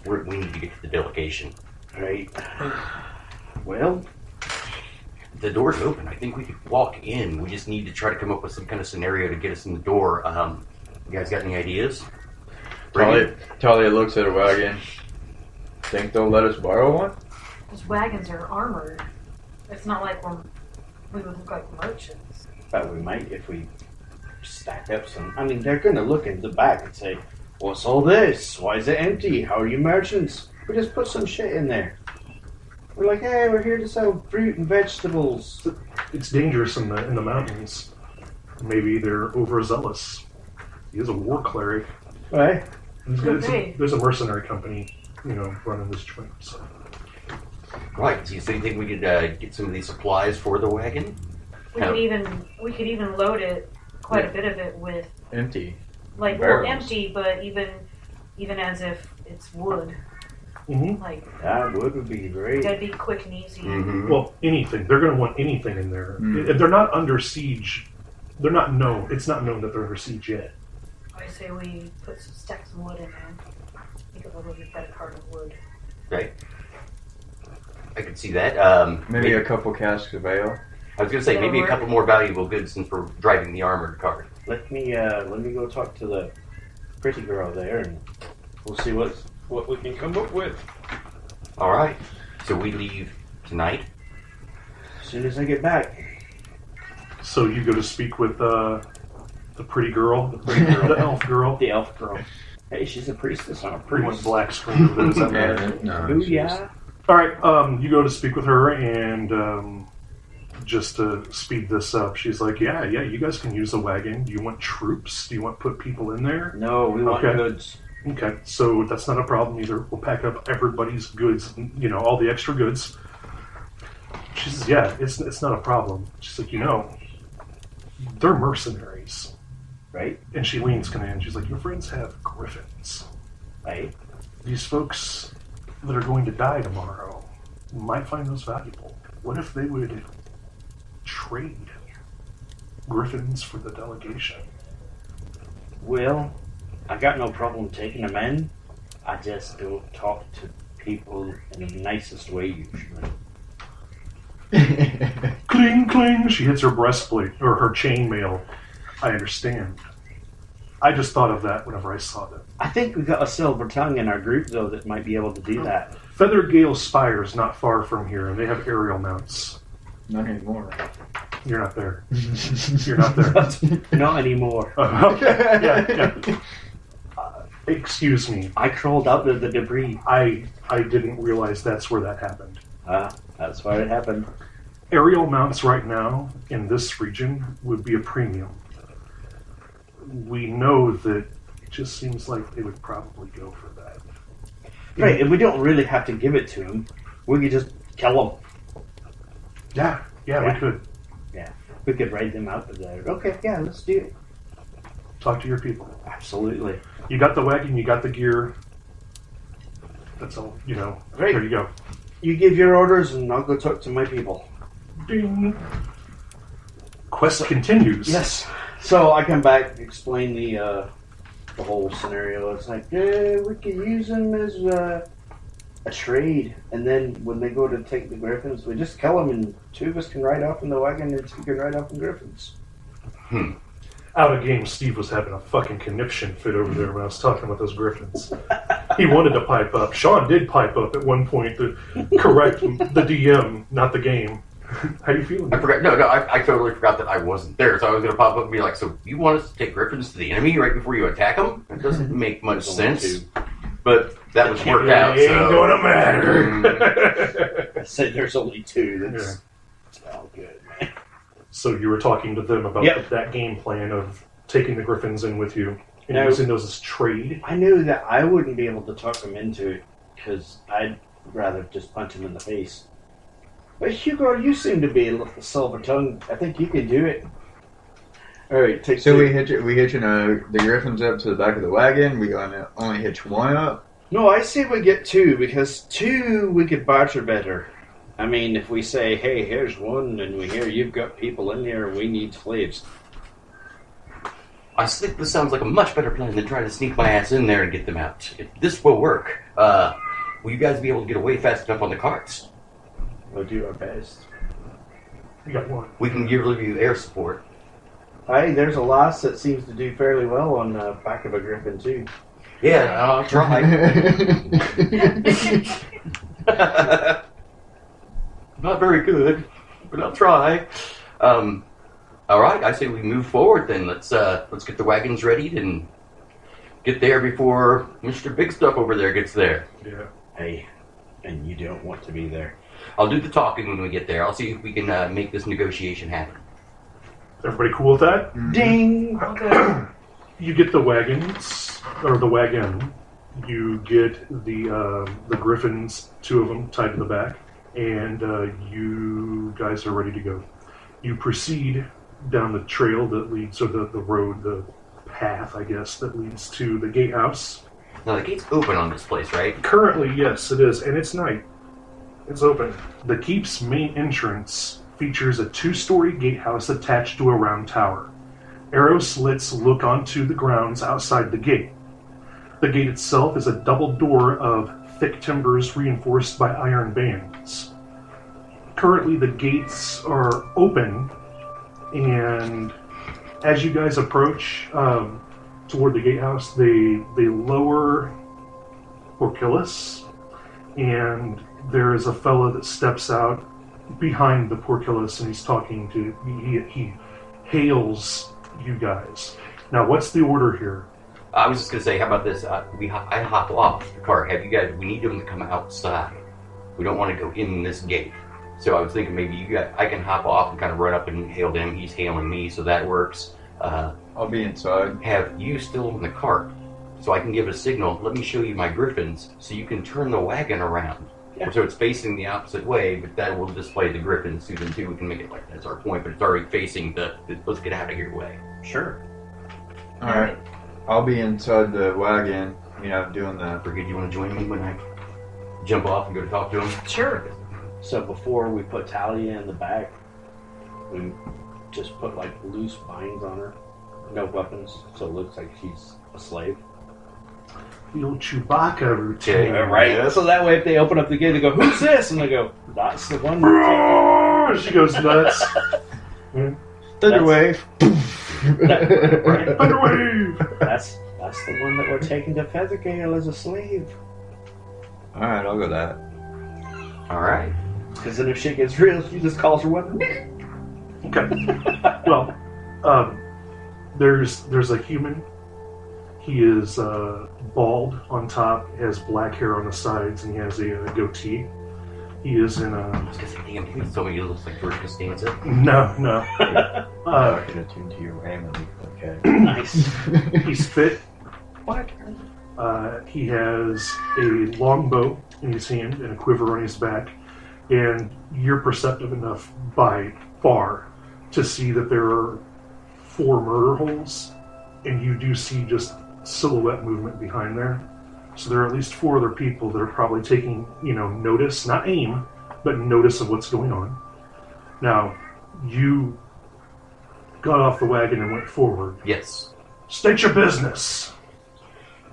we need to get to the delegation. Right. Well, the door's open. I think we could walk in. We just need to try to come up with some kind of scenario to get us in the door. You guys got any ideas? Tahlia looks at a wagon. Think they'll let us borrow one? Those wagons are armored. It's not like we would look like merchants. but we might if we stack up some. I mean, they're going to look into the back and say, "What's all this? Why is it empty? How are you merchants?" We just put some shit in there. We're like, "Hey, we're here to sell fruit and vegetables." It's dangerous in the mountains. Maybe they're overzealous. He is a war cleric. Right. There's a mercenary company, running this joint. So. Right. So you think we could get some of these supplies for the wagon? We could even load it, quite a bit of it with empty. Empty, but even as if it's wood. Mm-hmm. That wood would be great. That'd be quick and easy. Mm-hmm. Well, anything. They're going to want anything in there. Mm. If they're not under siege, it's not known that they're under siege yet. I say we put some stacks of wood in there. Think of a little bit better cart of wood. Right. I could see that. Maybe a couple casks of ale. I was going to say maybe a couple more valuable goods since we're driving the armored cart. Let me go talk to the pretty girl there, and we'll see what we can come up with. All right. So we leave tonight. As soon as I get back. So you go to speak with the pretty girl, the elf girl. The elf girl. Hey, she's a priestess, not a priest. One black screen. Booyah. All right. You go to speak with her, and just to speed this up, she's like, "Yeah, you guys can use the wagon. Do you want troops? Do you want to put people in there?" No, we want goods. Okay, so that's not a problem either. We'll pack up everybody's goods, all the extra goods. She says, "Yeah, it's not a problem." She's like, they're mercenaries. Right. And she leans kind of in. She's like, "Your friends have griffins. Right. These folks that are going to die tomorrow might find those valuable. What if they would trade griffins for the delegation?" Well, I got no problem taking them in. I just don't talk to people in the nicest way usually. Cling, cling. She hits her breastplate or her chainmail. I understand. I just thought of that whenever I saw them. I think we got a silver tongue in our group, though, that might be able to do that. Feathergale Spire is not far from here, and they have aerial mounts. Not anymore. You're not there. You're not there. Not anymore. Yeah. Excuse me. I crawled out of the debris. I didn't realize that's where that happened. That's why it happened. Aerial mounts right now in this region would be a premium. We know that it just seems like they would probably go for that. Right, and we don't really have to give it to them. We could just kill them. Yeah, we could. Yeah, we could raid them out of there. Okay, yeah, let's do it. Talk to your people. Absolutely. You got the wagon, you got the gear. That's all, Right. There you go. You give your orders, and I'll go talk to my people. Ding. Quest continues. Yes. So I come back, explain the whole scenario. It's like, we could use them as a trade, and then when they go to take the griffins, we just kill them, and two of us can ride off in the wagon, and two can ride off in griffins. Out of game, Steve was having a fucking conniption fit over there when I was talking about those griffins. He wanted to pipe up. Sean did pipe up at one point to correct the DM, not the game. How do you feel? I forgot. No, I totally forgot that I wasn't there. So I was going to pop up and be like, "So you want us to take griffins to the enemy right before you attack them?" It doesn't make much sense. But that was worked out. It so. ain't gonna matter. I said there's only two. That's all good, man. So you were talking to them about that game plan of taking the griffins in with you and using those as trade? I knew that I wouldn't be able to talk them into it because I'd rather just punch them in the face. But Hugo, you seem to be a silver tongue. I think you can do it. All right, take so two. we hitching the griffins up to the back of the wagon. We gonna only hitch one up. No, I say we get two because two we could barter better. I mean, if we say, "Hey, here's one," and we hear you've got people in here, we need slaves. I think this sounds like a much better plan than trying to sneak my ass in there and get them out. If this will work, will you guys be able to get away fast enough on the carts? We'll do our best. You got one. We can give you air support. Hey, there's a loss that seems to do fairly well on the back of a griffin, too. Yeah, I'll try. Not very good, but I'll try. All right, I say we move forward then. Let's get the wagons ready and get there before Mr. Big Stuff over there gets there. Yeah. Hey, and you don't want to be there. I'll do the talking when we get there. I'll see if we can make this negotiation happen. Everybody cool with that? Ding! Okay. You get the wagons, or the wagon. You get the griffins, 2 of them tied to the back, and you guys are ready to go. You proceed down the trail that leads, or the road, the path, I guess, that leads to the gatehouse. Now, the gate's open on this place, right? Currently, yes, it is, and it's night. It's open. The keep's main entrance features a 2-story gatehouse attached to a round tower. Arrow slits look onto the grounds outside the gate. The gate itself is a double door of thick timbers reinforced by iron bands. Currently, the gates are open, and as you guys approach toward the gatehouse, they lower Porcillus, and there is a fella that steps out behind the Porcillus, and he's talking to, he hails you guys. Now, what's the order here? I was just going to say, how about this? I hop off the cart. Have you guys, we need them to come outside. We don't want to go in this gate. So I was thinking maybe I can hop off and kind of run up and hail them. He's hailing me, so that works. I'll be inside. Have you still in the cart, so I can give a signal. Let me show you my griffins, so you can turn the wagon around. Yeah. So it's facing the opposite way, but that will display the griffins. Susan, too, we can make it like that's our point, but it's already facing the let's get out of here way. Sure. Alright. I'll be inside the wagon, doing the... Brigid, you want to join me when I jump off and go to talk to him? Sure. So before we put Tahlia in the back, we just put like loose binds on her. No weapons, so it looks like she's a slave. The old Chewbacca routine. Yeah, Right. So that way if they open up the gate, they go, "Who's this?" And they go, "That's the one." She goes nuts. Thunderwave. Right. Thunderwave! That's the one that we're taking to Feathergale as a slave. Alright, I'll go that. All right. Because then if shit gets real, she just calls her weapon. Okay. Well, there's a human. He is bald on top, has black hair on the sides, and he has a goatee. He is in I a... was going to say, damn, he told me he looks like George Costanza. No. I can attune to your family. Okay. Nice. He's fit. What? He has a long bow in his hand and a quiver on his back, and you're perceptive enough by far to see that there are 4 murder holes, and you do see just silhouette movement behind there. So there are at least 4 other people that are probably taking, notice, not aim, but notice of what's going on. Now, you got off the wagon and went forward. Yes. State your business.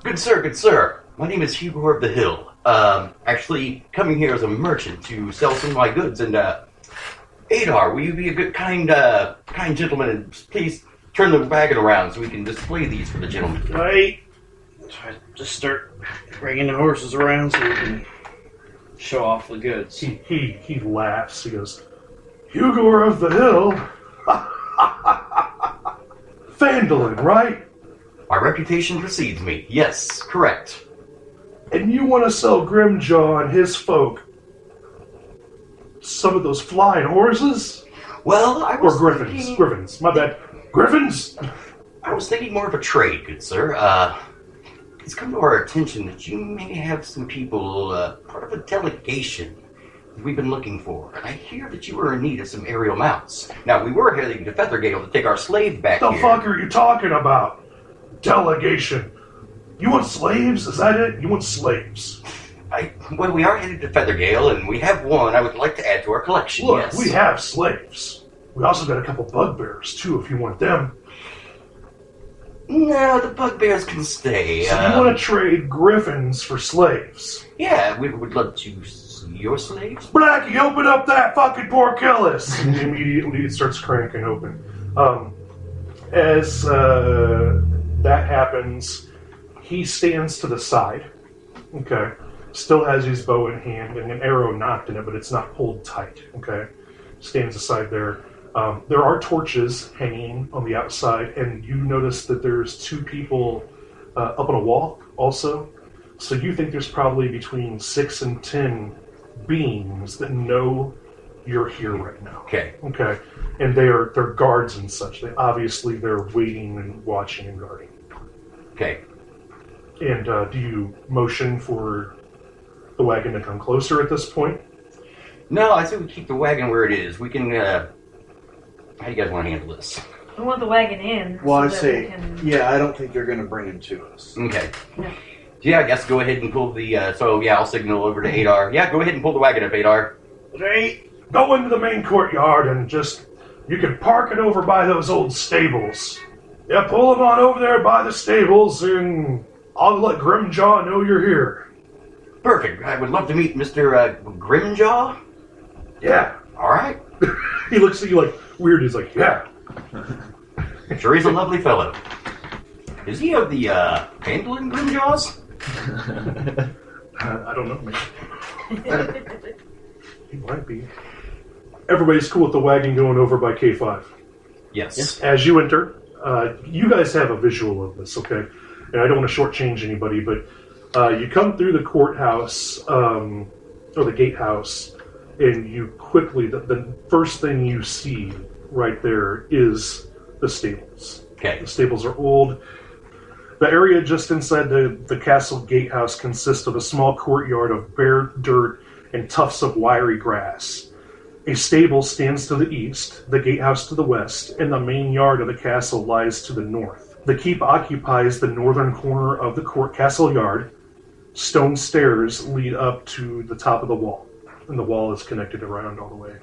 Good sir. My name is Hugor of the Hill. Actually coming here as a merchant to sell some of my goods. And Adar, will you be a good, kind gentleman and please turn the wagon around so we can display these for the gentlemen? Right. Try to just start bringing the horses around so we can show off the goods. He laughs. He goes, Hugor of the Hill? Fandolin, right? My reputation precedes me. Yes, correct. And you want to sell Grimjaw and his folk some of those flying horses? Well, I was Or griffins. thinking, Griffins. My bad. Griffins? I was thinking more of a trade, good sir. It's come to our attention that you may have some people, part of a delegation we've been looking for. And I hear that you were in need of some aerial mounts. Now, we were heading to Feathergale to take our slave back The here. fuck are you talking about? Delegation. You want slaves? Is that it? You want slaves? Well, we are headed to Feathergale, and we have one I would like to add to our collection, Look, yes. we have slaves. We also got a couple bugbears, too, if you want them. No, the bugbears can stay. So you want to trade griffins for slaves? Yeah, we would love to see your slaves. Blackie, open up that fucking portcullis! And immediately it starts cranking open. As that happens, he stands to the side. Okay. Still has his bow in hand and an arrow knocked in it, but it's not pulled tight. Okay. Stands aside there. There are torches hanging on the outside, and you notice that there's 2 people up on a wall also. So you think there's probably between 6 and 10 beings that know you're here right now. Okay. Okay. And they're guards and such. They're waiting and watching and guarding. Okay. And do you motion for the wagon to come closer at this point? No, I say we keep the wagon where it is. We can, how do you guys want to handle this? We want the wagon in. Well, so I that say, we can... yeah, I don't think they're going to bring him to us. Okay. Yeah. Yeah, I guess go ahead and pull the, I'll signal over to Adar. Yeah, go ahead and pull the wagon up, Adar. Right. Go into the main courtyard and you can park it over by those old stables. Yeah, pull them on over there by the stables, and I'll let Grimjaw know you're here. Perfect. I would love to meet Mr. Grimjaw. Yeah. All right. He looks at you like weird. He's like, yeah. Sure, he's a lovely fellow. Is he of the Handling Grimjaws? I don't know, man. He might be. Everybody's cool with the wagon going over by K5. Yes. As you enter, you guys have a visual of this, okay? And I don't want to shortchange anybody, but you come through the courthouse, or the gatehouse, and you quickly, the first thing you see right there is the stables. Okay. The stables are old. The area just inside the castle gatehouse consists of a small courtyard of bare dirt and tufts of wiry grass. A stable stands to the east, the gatehouse to the west, and the main yard of the castle lies to the north. The keep occupies the northern corner of the castle yard. Stone stairs lead up to the top of the wall, and the wall is connected around all the way.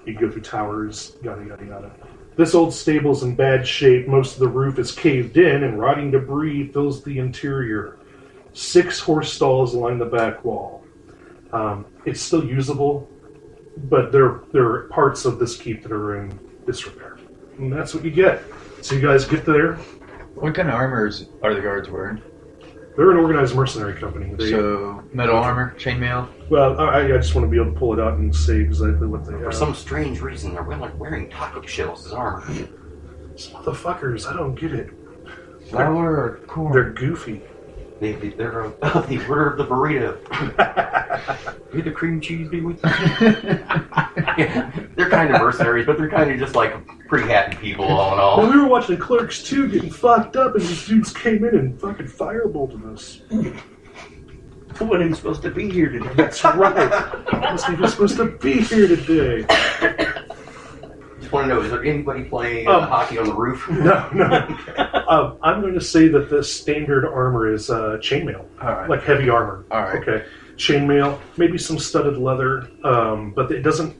You can go through towers, yada yada yada. This old stable's in bad shape. Most of the roof is caved in, and rotting debris fills the interior. 6 horse stalls line the back wall. It's still usable, but there are parts of this keep that are in disrepair. And that's what you get. So you guys get there. What kind of armors are the guards wearing? They're an organized mercenary company. So, metal armor, chainmail? Well, I just want to be able to pull it out and say exactly what they For have. some strange reason, they're wearing taco shells as armor. These motherfuckers, I don't get it. Flour or corn? They're goofy. They're the order of the burrito. May the cream cheese be with you. Yeah, they're kind of mercenaries, but they're kind of just like pretty happy people all in all. Well, we were watching Clerks 2 getting fucked up, and these dudes came in and fucking firebolted us. I wasn't even supposed to be here today. That's right. Wasn't even supposed to be here today. Just want to know, is there anybody playing hockey on the roof? No. I'm going to say that the standard armor is chainmail. All right. Like heavy armor. All right. Okay. Chainmail, maybe some studded leather, but it doesn't,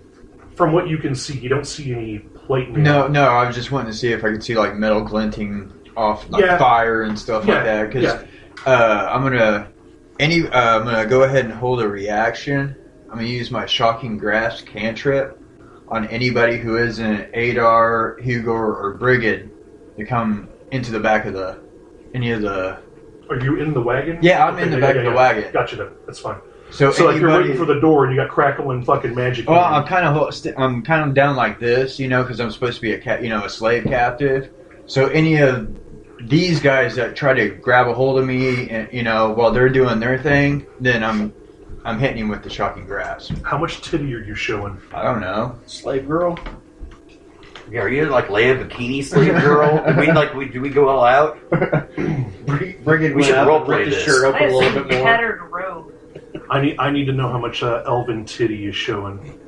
from what you can see, you don't see any plate mail. No, I was just wanting to see if I could see like metal glinting off like Yeah. fire and stuff like that. Because I'm gonna go ahead and hold a reaction. I'm gonna use my shocking grasp cantrip on anybody who isn't Adar, Hugor, or Brighed to come into the back of any of the. Are you in the wagon? Yeah, I'm in the back of the wagon. Gotcha, then. That's fine. So like you're anybody- waiting for the door and you got crackling fucking magic. Well, in you. I'm kind of down like this, because I'm supposed to be a slave captive. So any of these guys that try to grab a hold of me, and, while they're doing their thing, then I'm hitting him with the shocking grasp. How much titty are you showing? I don't know. Slave girl? Yeah, are you like Leia Bikini Slave Girl? Do we go all out? Brigid We should went role up and play ripped his this. shirt up I a have little some bit more. tattered robe. I need to know how much elven titty is showing.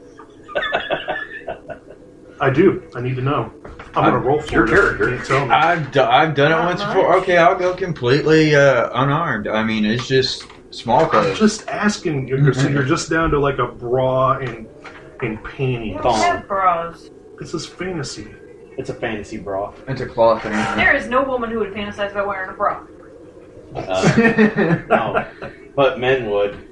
I do. I need to know. I'm going to roll for your it. character. You can't tell me. I've done it Not once much. before. Okay, I'll go completely unarmed. I mean, it's just small I'm clothes. just asking. So you're just down to like a bra and We panties. don't have bras. This is fantasy. It's a fantasy bra. It's a cloth and There is no woman who would fantasize about wearing a bra. No, but men would.